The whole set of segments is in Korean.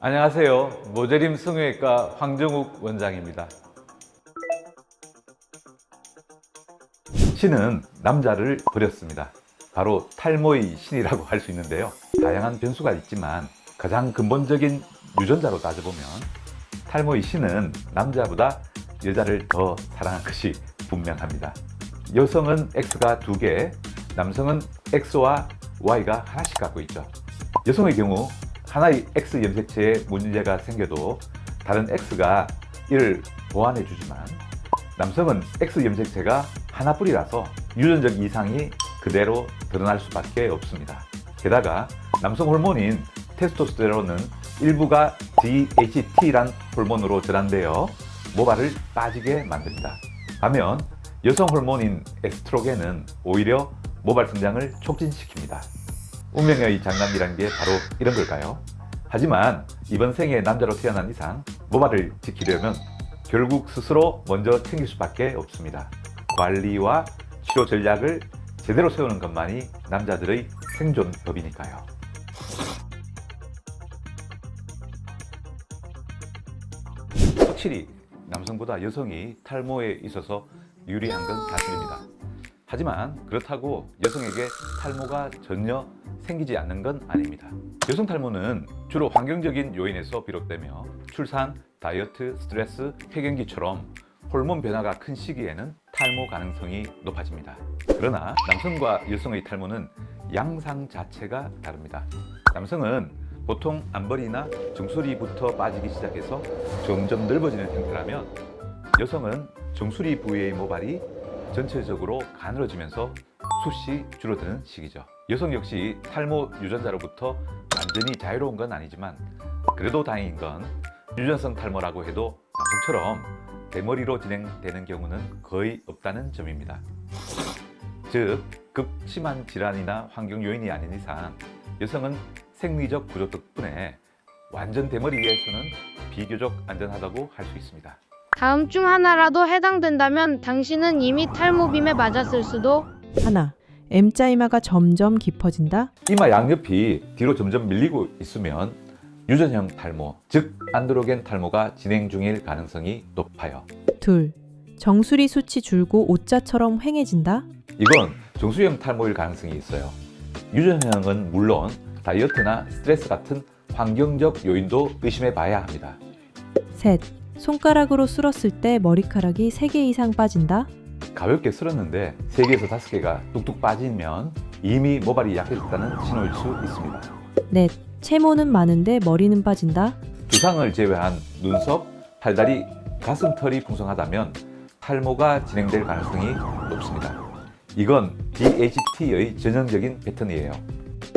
안녕하세요. 모재림 성형외과 황정욱 원장입니다. 신은 남자를 버렸습니다. 바로 탈모의 신이라고 할 수 있는데요. 다양한 변수가 있지만 가장 근본적인 유전자로 따져보면 탈모의 신은 남자보다 여자를 더 사랑한 것이 분명합니다. 여성은 X가 2개, 남성은 X와 Y가 하나씩 갖고 있죠. 여성의 경우 하나의 X 염색체에 문제가 생겨도 다른 X가 이를 보완해 주지만 남성은 X 염색체가 하나뿐이라서 유전적 이상이 그대로 드러날 수밖에 없습니다. 게다가 남성 호르몬인 테스토스테론은 일부가 DHT란 호르몬으로 전환되어 모발을 빠지게 만듭니다. 반면 여성 호르몬인 에스트로겐은 오히려 모발 성장을 촉진시킵니다. 운명의 장난이란 게 바로 이런 걸까요? 하지만 이번 생에 남자로 태어난 이상 모발을 지키려면 결국 스스로 먼저 챙길 수밖에 없습니다. 관리와 치료 전략을 제대로 세우는 것만이 남자들의 생존법이니까요. 확실히 남성보다 여성이 탈모에 있어서 유리한 건 사실입니다. 하지만 그렇다고 여성에게 탈모가 전혀 생기지 않는 건 아닙니다. 여성 탈모는 주로 환경적인 요인에서 비롯되며 출산, 다이어트, 스트레스, 폐경기처럼 호르몬 변화가 큰 시기에는 탈모 가능성이 높아집니다. 그러나 남성과 여성의 탈모는 양상 자체가 다릅니다. 남성은 보통 앞머리나 정수리부터 빠지기 시작해서 점점 넓어지는 형태라면 여성은 정수리 부위의 모발이 전체적으로 가늘어지면서 숱이 줄어드는 시기죠. 여성 역시 탈모 유전자로부터 완전히 자유로운 건 아니지만 그래도 다행인 건 유전성 탈모라고 해도 남성처럼 대머리로 진행되는 경우는 거의 없다는 점입니다. 즉, 극심한 질환이나 환경 요인이 아닌 이상 여성은 생리적 구조 덕분에 완전 대머리에서는 비교적 안전하다고 할 수 있습니다. 다음 중 하나라도 해당된다면 당신은 이미 탈모빔에 맞았을 수도. 하나, M자 이마가 점점 깊어진다. 이마 양옆이 뒤로 점점 밀리고 있으면 유전형 탈모, 즉 안드로겐 탈모가 진행 중일 가능성이 높아요. 둘, 정수리 숱이 줄고 O자처럼 휑해진다. 이건 정수형 탈모일 가능성이 있어요. 유전형은 물론 다이어트나 스트레스 같은 환경적 요인도 의심해 봐야 합니다. 셋, 손가락으로 쓸었을 때 머리카락이 3개 이상 빠진다. 가볍게 쓸었는데 3개에서 5개가 뚝뚝 빠지면 이미 모발이 약해졌다는 신호일 수 있습니다. 넷, 채모는 많은데 머리는 빠진다. 두상을 제외한 눈썹, 팔다리, 가슴털이 풍성하다면 탈모가 진행될 가능성이 높습니다. 이건 DHT의 전형적인 패턴이에요.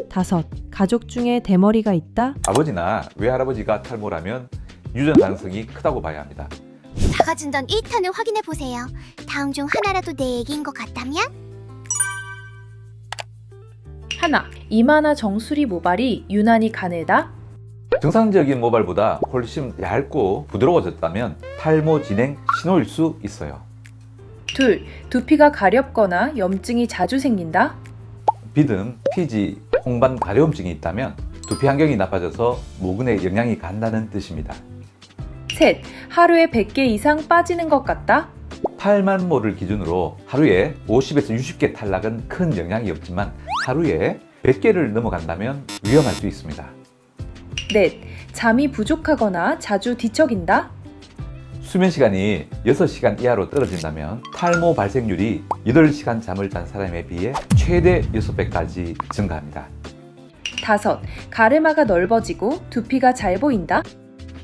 다섯, 가족 중에 대머리가 있다. 아버지나 외할아버지가 탈모라면 유전 가능성이 크다고 봐야 합니다. 자가진단 1탄을 확인해 보세요. 다음 중 하나라도 내 얘기인 것 같다면? 하나, 이마나 정수리 모발이 유난히 가늘다. 정상적인 모발보다 훨씬 얇고 부드러워졌다면 탈모 진행 신호일 수 있어요. 둘, 두피가 가렵거나 염증이 자주 생긴다. 비듬, 피지, 홍반 가려움증이 있다면 두피 환경이 나빠져서 모근에 영향이 간다는 뜻입니다. 셋, 하루에 100개 이상 빠지는 것 같다. 탈만모를 기준으로 하루에 50에서 60개 탈락은 큰 영향이 없지만 하루에 100개를 넘어간다면 위험할 수 있습니다. 넷, 잠이 부족하거나 자주 뒤척인다. 수면 시간이 6시간 이하로 떨어진다면 탈모 발생률이 8시간 잠을 잔 사람에 비해 최대 6배까지 증가합니다. 다섯, 가르마가 넓어지고 두피가 잘 보인다.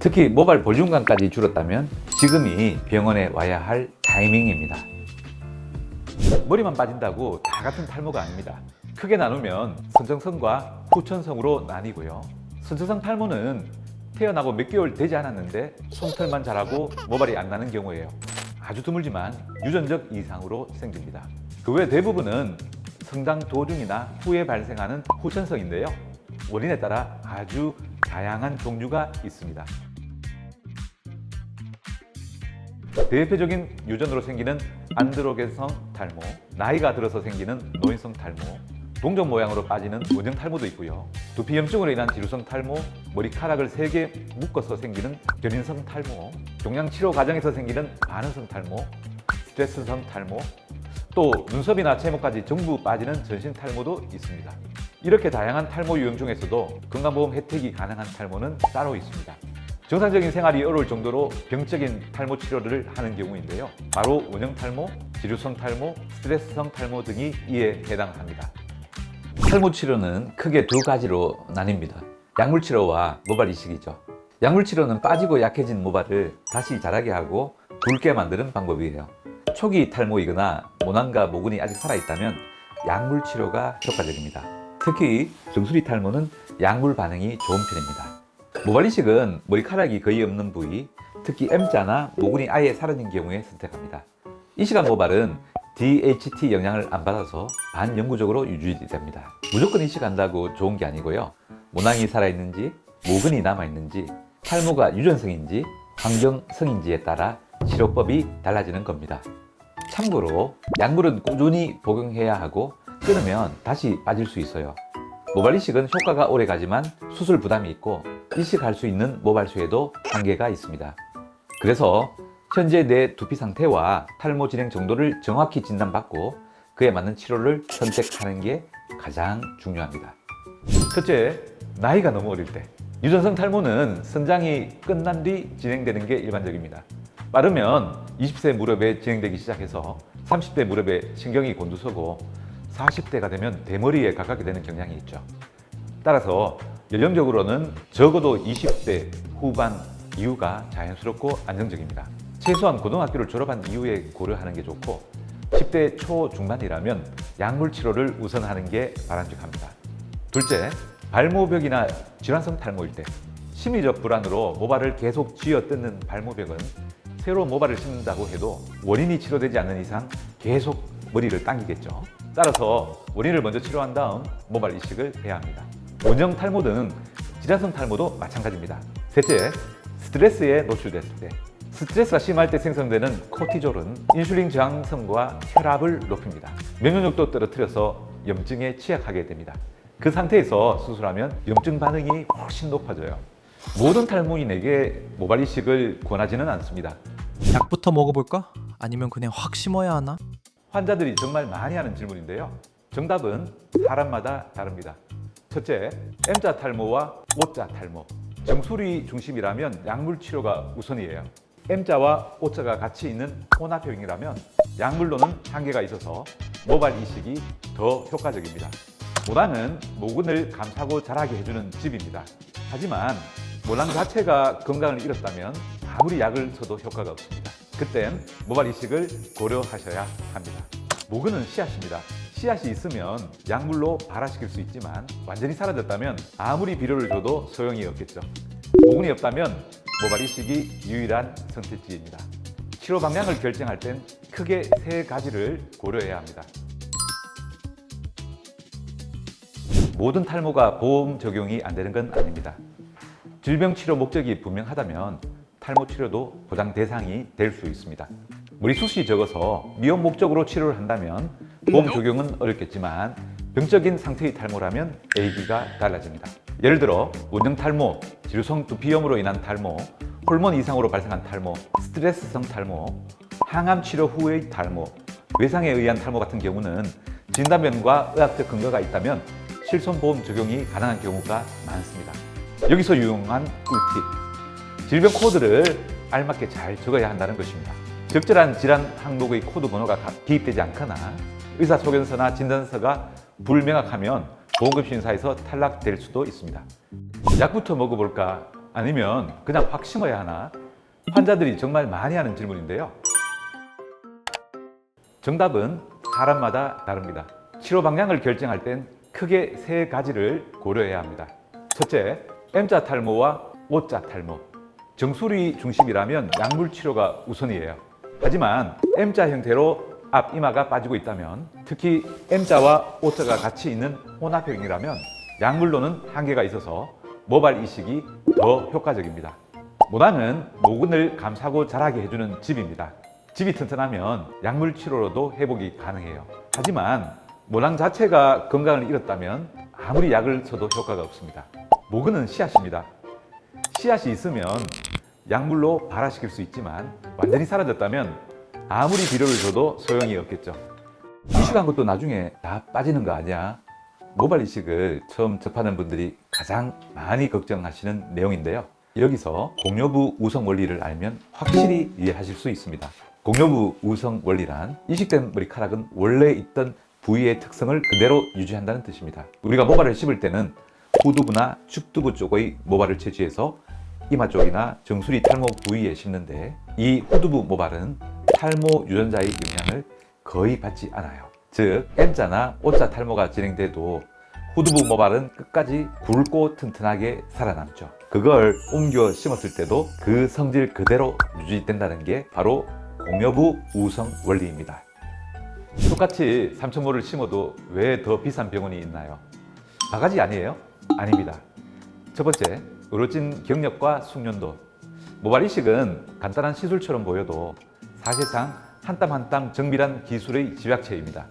특히 모발 볼륨감까지 줄었다면 지금이 병원에 와야 할 타이밍입니다. 머리만 빠진다고 다 같은 탈모가 아닙니다. 크게 나누면 선천성과 후천성으로 나뉘고요. 선천성 탈모는 태어나고 몇 개월 되지 않았는데 솜털만 자라고 모발이 안 나는 경우예요. 아주 드물지만 유전적 이상으로 생깁니다. 그 외 대부분은 성장 도중이나 후에 발생하는 후천성인데요. 원인에 따라 아주 다양한 종류가 있습니다. 대표적인 유전으로 생기는 안드로겐성 탈모, 나이가 들어서 생기는 노인성 탈모, 동전 모양으로 빠지는 원형 탈모도 있고요. 두피 염증으로 인한 지루성 탈모, 머리카락을 3개 묶어서 생기는 견인성 탈모, 종양 치료 과정에서 생기는 반응성 탈모, 스트레스성 탈모, 또 눈썹이나 채모까지 전부 빠지는 전신 탈모도 있습니다. 이렇게 다양한 탈모 유형 중에서도 건강보험 혜택이 가능한 탈모는 따로 있습니다. 정상적인 생활이 어려울 정도로 병적인 탈모 치료를 하는 경우인데요. 바로 원형 탈모, 지루성 탈모, 스트레스성 탈모 등이 이에 해당합니다. 탈모 치료는 크게 두 가지로 나뉩니다. 약물 치료와 모발 이식이죠. 약물 치료는 빠지고 약해진 모발을 다시 자라게 하고 굵게 만드는 방법이에요. 초기 탈모이거나 모낭과 모근이 아직 살아있다면 약물 치료가 효과적입니다. 특히 정수리 탈모는 약물 반응이 좋은 편입니다. 모발 이식은 머리카락이 거의 없는 부위, 특히 M자나 모근이 아예 사라진 경우에 선택합니다. 이식한 모발은 DHT 영향을 안 받아서 반영구적으로 유지됩니다. 무조건 이식한다고 좋은 게 아니고요. 모낭이 살아있는지, 모근이 남아있는지, 탈모가 유전성인지, 환경성인지에 따라 치료법이 달라지는 겁니다. 참고로 약물은 꾸준히 복용해야 하고 끊으면 다시 빠질 수 있어요. 모발 이식은 효과가 오래 가지만 수술 부담이 있고 이식할 수 있는 모발 수에도 한계가 있습니다. 그래서 현재 내 두피 상태와 탈모 진행 정도를 정확히 진단받고 그에 맞는 치료를 선택하는 게 가장 중요합니다. 첫째, 나이가 너무 어릴 때. 유전성 탈모는 성장이 끝난 뒤 진행되는 게 일반적입니다. 빠르면 20세 무렵에 진행되기 시작해서 30대 무렵에 신경이 곤두서고 40대가 되면 대머리에 가깝게 되는 경향이 있죠. 따라서 연령적으로는 적어도 20대 후반 이후가 자연스럽고 안정적입니다. 최소한 고등학교를 졸업한 이후에 고려하는 게 좋고 10대 초중반이라면 약물 치료를 우선하는 게 바람직합니다. 둘째, 발모벽이나 질환성 탈모일 때 심리적 불안으로 모발을 계속 쥐어뜯는 발모벽은 새로 모발을 심는다고 해도 원인이 치료되지 않는 이상 계속 머리를 당기겠죠. 따라서 원인을 먼저 치료한 다음 모발 이식을 해야 합니다. 원형 탈모 등 질환성 탈모도 마찬가지입니다. 셋째, 스트레스에 노출됐을 때. 스트레스가 심할 때 생성되는 코티졸은 인슐린 저항성과 혈압을 높입니다. 면역력도 떨어뜨려서 염증에 취약하게 됩니다. 그 상태에서 수술하면 염증 반응이 훨씬 높아져요. 모든 탈모인에게 모발 이식을 권하지는 않습니다. 약부터 먹어볼까? 아니면 그냥 확 심어야 하나? 환자들이 정말 많이 하는 질문인데요. 정답은 사람마다 다릅니다. 첫째, M자 탈모와 O자 탈모. 정수리 중심이라면 약물 치료가 우선이에요. M자와 O자가 같이 있는 혼합형이라면 약물로는 한계가 있어서 모발 이식이 더 효과적입니다. 모낭은 모근을 감싸고 자라게 해주는 집입니다. 하지만 모낭 자체가 건강을 잃었다면 아무리 약을 써도 효과가 없습니다. 그땐 모발 이식을 고려하셔야 합니다. 모근은 씨앗입니다. 씨앗이 있으면 약물로 발화시킬 수 있지만 완전히 사라졌다면 아무리 비료를 줘도 소용이 없겠죠. 모근이 없다면 모발 이식이 유일한 선택지입니다. 치료 방향을 결정할 땐 크게 세 가지를 고려해야 합니다. 모든 탈모가 보험 적용이 안 되는 건 아닙니다. 질병 치료 목적이 분명하다면 탈모 치료도 보장 대상이 될 수 있습니다. 머리숱이 적어서 미용 목적으로 치료를 한다면 보험 적용은 어렵겠지만 병적인 상태의 탈모라면 A기가 달라집니다. 예를 들어 원형 탈모, 지루성 두피염으로 인한 탈모, 호르몬 이상으로 발생한 탈모, 스트레스성 탈모, 항암 치료 후의 탈모, 외상에 의한 탈모 같은 경우는 진단면과 의학적 근거가 있다면 실손보험 적용이 가능한 경우가 많습니다. 여기서 유용한 꿀팁. 질병 코드를 알맞게 잘 적어야 한다는 것입니다. 적절한 질환 항목의 코드 번호가 기입되지 않거나 의사소견서나 진단서가 불명확하면 보험금신사에서 탈락될 수도 있습니다. 약부터 먹어볼까? 아니면 그냥 확 심어야 하나? 환자들이 정말 많이 하는 질문인데요. 정답은 사람마다 다릅니다. 치료 방향을 결정할 땐 크게 세 가지를 고려해야 합니다. 첫째, M자 탈모와 O자 탈모. 정수리 중심이라면 약물 치료가 우선이에요. 하지만 M자 형태로 앞 이마가 빠지고 있다면, 특히 M자와 O자가 같이 있는 혼합형이라면 약물로는 한계가 있어서 모발 이식이 더 효과적입니다. 모낭은 모근을 감싸고 자라게 해주는 집입니다. 집이 튼튼하면 약물 치료로도 회복이 가능해요. 하지만 모낭 자체가 건강을 잃었다면 아무리 약을 써도 효과가 없습니다. 모근은 씨앗입니다. 씨앗이 있으면 약물로 발화시킬 수 있지만 완전히 사라졌다면 아무리 비료를 줘도 소용이 없겠죠. 이식한 것도 나중에 다 빠지는 거 아니야? 모발 이식을 처음 접하는 분들이 가장 많이 걱정하시는 내용인데요. 여기서 공요부 우성 원리를 알면 확실히 이해하실 수 있습니다. 공요부 우성 원리란 이식된 머리카락은 원래 있던 부위의 특성을 그대로 유지한다는 뜻입니다. 우리가 모발을 씹을 때는 후두부나 측두부 쪽의 모발을 채취해서 이마 쪽이나 정수리 탈모 부위에 씹는데 이 후두부 모발은 탈모 유전자의 영향을 거의 받지 않아요. 즉 M자나 O자 탈모가 진행돼도 후두부 모발은 끝까지 굵고 튼튼하게 살아남죠. 그걸 옮겨 심었을 때도 그 성질 그대로 유지된다는 게 바로 공요부 우성 원리입니다. 똑같이 삼천모를 심어도 왜 더 비싼 병원이 있나요? 바가지 아니에요? 아닙니다. 첫 번째, 으로진 경력과 숙련도. 모발 이식은 간단한 시술처럼 보여도 사실상 한 땀 한 땀 정밀한 기술의 집약체입니다.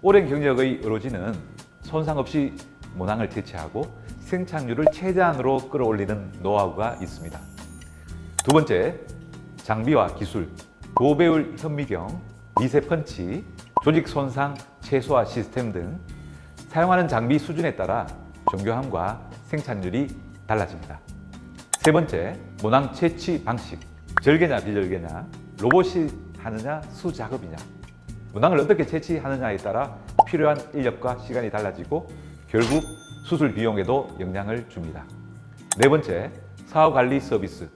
오랜 경력의 으로진은 손상 없이 모낭을 퇴치하고 생착률을 최대한으로 끌어올리는 노하우가 있습니다. 두 번째, 장비와 기술. 고배율 현미경, 미세 펀치, 조직 손상 최소화 시스템 등 사용하는 장비 수준에 따라 정교함과 생산율이 달라집니다. 세 번째, 모낭 채취 방식. 절개냐 비절개냐, 로봇이 하느냐 수작업이냐. 모낭을 어떻게 채취하느냐에 따라 필요한 인력과 시간이 달라지고 결국 수술 비용에도 영향을 줍니다. 네 번째, 사후관리 서비스.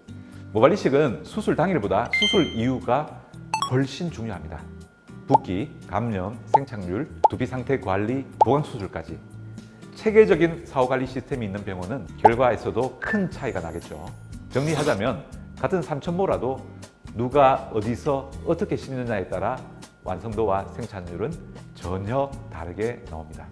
모발 이식은 수술 당일보다 수술 이후가 훨씬 중요합니다. 붓기, 감염, 생착률, 두피 상태 관리, 보강 수술까지 체계적인 사후관리 시스템이 있는 병원은 결과에서도 큰 차이가 나겠죠. 정리하자면 같은 삼천모라도 누가 어디서 어떻게 심느냐에 따라 완성도와 생산율은 전혀 다르게 나옵니다.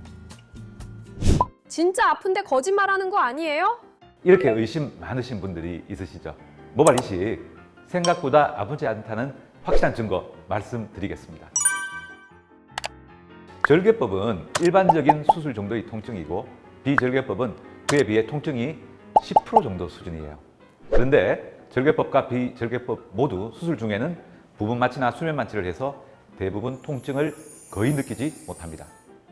진짜 아픈데 거짓말하는 거 아니에요? 이렇게 의심 많으신 분들이 있으시죠? 모발 이식 생각보다 아프지 않다는 확실한 증거 말씀드리겠습니다. 절개법은 일반적인 수술 정도의 통증이고 비절개법은 그에 비해 통증이 10% 정도 수준이에요. 그런데 절개법과 비절개법 모두 수술 중에는 부분 마취나 수면 마취를 해서 대부분 통증을 거의 느끼지 못합니다.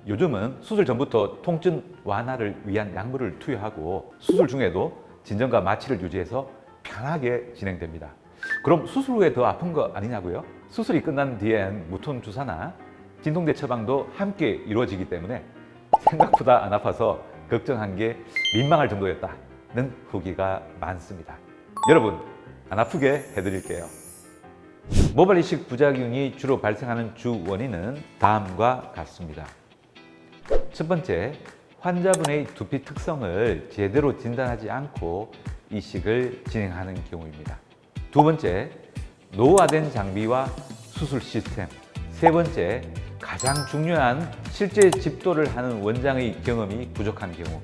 요즘은 수술 전부터 통증 완화를 위한 약물을 투여하고 수술 중에도 진정과 마취를 유지해서 편하게 진행됩니다. 그럼 수술 후에 더 아픈 거 아니냐고요? 수술이 끝난 뒤엔 무통 주사나 진통제 처방도 함께 이루어지기 때문에 생각보다 안 아파서 걱정한 게 민망할 정도였다는 후기가 많습니다. 여러분, 안 아프게 해드릴게요. 모발 이식 부작용이 주로 발생하는 주 원인은 다음과 같습니다. 첫 번째, 환자분의 두피 특성을 제대로 진단하지 않고 이식을 진행하는 경우입니다. 두 번째, 노후화된 장비와 수술 시스템. 세 번째, 가장 중요한 실제 집도를 하는 원장의 경험이 부족한 경우.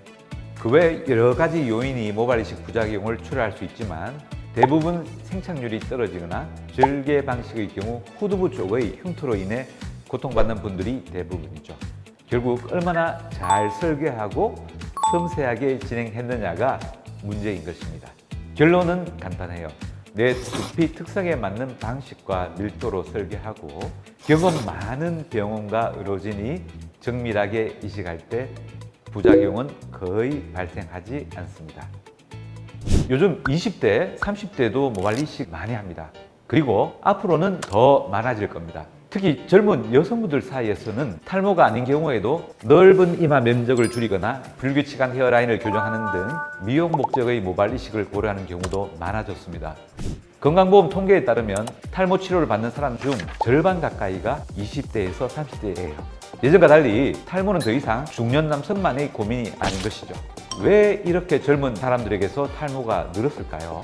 그 외 여러 가지 요인이 모발 이식 부작용을 초래할 수 있지만 대부분 생착률이 떨어지거나 절개 방식의 경우 후두부 쪽의 흉터로 인해 고통받는 분들이 대부분이죠. 결국 얼마나 잘 설계하고 섬세하게 진행했느냐가 문제인 것입니다. 결론은 간단해요. 내 두피 특성에 맞는 방식과 밀도로 설계하고 경험 많은 병원과 의료진이 정밀하게 이식할 때 부작용은 거의 발생하지 않습니다. 요즘 20대, 30대도 모발 이식 많이 합니다. 그리고 앞으로는 더 많아질 겁니다. 특히 젊은 여성분들 사이에서는 탈모가 아닌 경우에도 넓은 이마 면적을 줄이거나 불규칙한 헤어라인을 교정하는 등 미용 목적의 모발 이식을 고려하는 경우도 많아졌습니다. 건강보험 통계에 따르면 탈모 치료를 받는 사람 중 절반 가까이가 20대에서 30대예요. 예전과 달리 탈모는 더 이상 중년 남성만의 고민이 아닌 것이죠. 왜 이렇게 젊은 사람들에게서 탈모가 늘었을까요?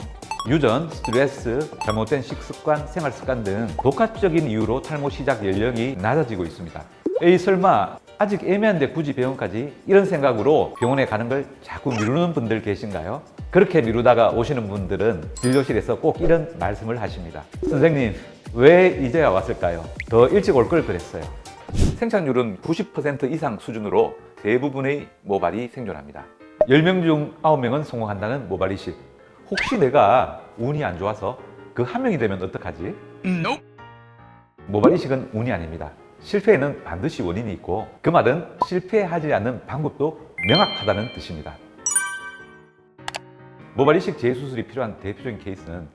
유전, 스트레스, 잘못된 식습관, 생활습관 등 복합적인 이유로 탈모 시작 연령이 낮아지고 있습니다. 에이 설마 아직 애매한데 굳이 병원까지? 이런 생각으로 병원에 가는 걸 자꾸 미루는 분들 계신가요? 그렇게 미루다가 오시는 분들은 진료실에서 꼭 이런 말씀을 하십니다. 선생님, 왜 이제야 왔을까요? 더 일찍 올 걸 그랬어요. 생착률은 90% 이상 수준으로 대부분의 모발이 생존합니다. 10명 중 9명은 성공한다는 모발 이식. 혹시 내가 운이 안 좋아서 그 한 명이 되면 어떡하지? 모발 이식은 운이 아닙니다. 실패에는 반드시 원인이 있고 그 말은 실패하지 않는 방법도 명확하다는 뜻입니다. 모발 이식 재수술이 필요한 대표적인 케이스는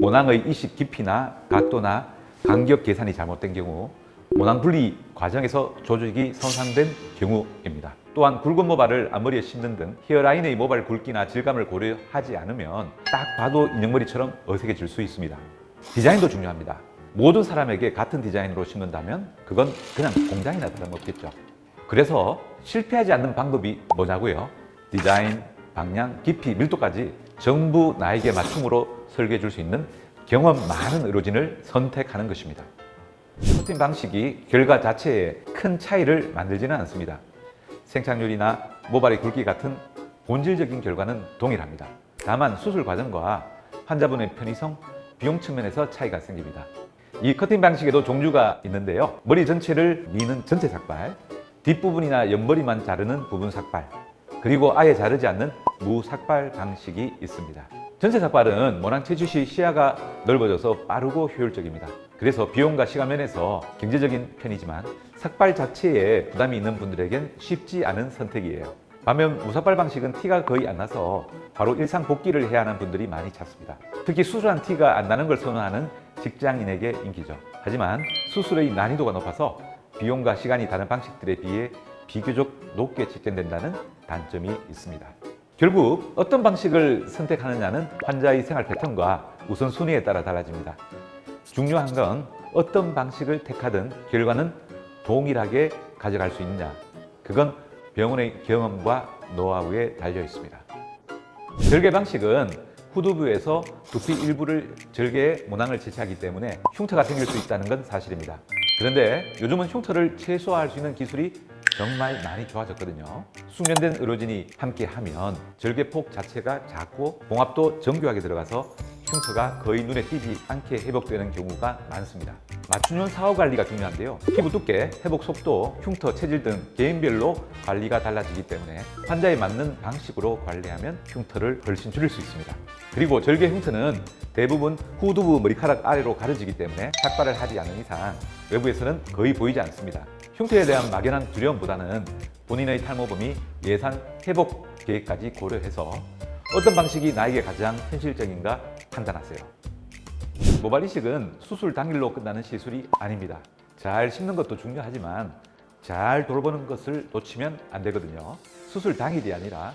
모낭의 이식 깊이나 각도나 간격 계산이 잘못된 경우, 모낭 분리 과정에서 조직이 손상된 경우입니다. 또한 굵은 모발을 앞머리에 심는 등 헤어라인의 모발 굵기나 질감을 고려하지 않으면 딱 봐도 인형머리처럼 어색해질 수 있습니다. 디자인도 중요합니다. 모든 사람에게 같은 디자인으로 심는다면 그건 그냥 공장이나 다름없겠죠. 그래서 실패하지 않는 방법이 뭐냐고요? 디자인, 방향, 깊이, 밀도까지 전부 나에게 맞춤으로 설계해 줄 수 있는 경험 많은 의료진을 선택하는 것입니다. 커팅 방식이 결과 자체에 큰 차이를 만들지는 않습니다. 생착률이나 모발의 굵기 같은 본질적인 결과는 동일합니다. 다만 수술 과정과 환자분의 편의성, 비용 측면에서 차이가 생깁니다. 이 커팅 방식에도 종류가 있는데요. 머리 전체를 미는 전체 삭발, 뒷부분이나 옆머리만 자르는 부분 삭발, 그리고 아예 자르지 않는 무삭발 방식이 있습니다. 전체 삭발은 모낭 채취 시 시야가 넓어져서 빠르고 효율적입니다. 그래서 비용과 시간 면에서 경제적인 편이지만 삭발 자체에 부담이 있는 분들에겐 쉽지 않은 선택이에요. 반면 무삭발 방식은 티가 거의 안 나서 바로 일상 복귀를 해야 하는 분들이 많이 찾습니다. 특히 수술한 티가 안 나는 걸 선호하는 직장인에게 인기죠. 하지만 수술의 난이도가 높아서 비용과 시간이 다른 방식들에 비해 비교적 높게 책정된다는 단점이 있습니다. 결국 어떤 방식을 선택하느냐는 환자의 생활 패턴과 우선순위에 따라 달라집니다. 중요한 건 어떤 방식을 택하든 결과는 동일하게 가져갈 수 있느냐. 그건 병원의 경험과 노하우에 달려 있습니다. 절개 방식은 후두부에서 두피 일부를 절개해 모낭을 채취하기 때문에 흉터가 생길 수 있다는 건 사실입니다. 그런데 요즘은 흉터를 최소화할 수 있는 기술이 정말 많이 좋아졌거든요. 숙련된 의료진이 함께 하면 절개폭 자체가 작고 봉합도 정교하게 들어가서 흉터가 거의 눈에 띄지 않게 회복되는 경우가 많습니다. 맞춤형 사후 관리가 중요한데요. 피부 두께, 회복 속도, 흉터, 체질 등 개인별로 관리가 달라지기 때문에 환자에 맞는 방식으로 관리하면 흉터를 훨씬 줄일 수 있습니다. 그리고 절개 흉터는 대부분 후두부 머리카락 아래로 가려지기 때문에 삭발을 하지 않는 이상 외부에서는 거의 보이지 않습니다. 흉터에 대한 막연한 두려움보다는 본인의 탈모범이 예산 회복 계획까지 고려해서 어떤 방식이 나에게 가장 현실적인가 판단하세요. 모발 이식은 수술 당일로 끝나는 시술이 아닙니다. 잘 심는 것도 중요하지만 잘 돌보는 것을 놓치면 안 되거든요. 수술 당일이 아니라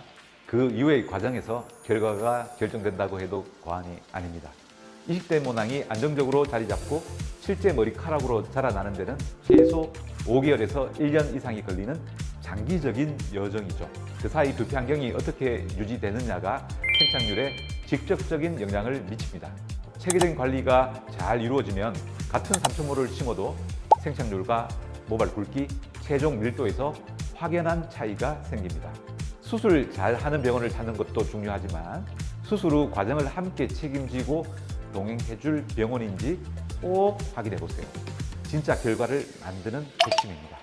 그 이후의 과정에서 결과가 결정된다고 해도 과언이 아닙니다. 이식된 모낭이 안정적으로 자리 잡고 실제 머리카락으로 자라나는 데는 최소 5개월에서 1년 이상이 걸리는 장기적인 여정이죠. 그 사이 두피 환경이 어떻게 유지되느냐가 생착률에 직접적인 영향을 미칩니다. 체계적인 관리가 잘 이루어지면 같은 3,000모를 심어도 생착률과 모발 굵기, 체종 밀도에서 확연한 차이가 생깁니다. 수술 잘 하는 병원을 찾는 것도 중요하지만 수술 후 과정을 함께 책임지고 동행해줄 병원인지 꼭 확인해 보세요. 진짜 결과를 만드는 핵심입니다.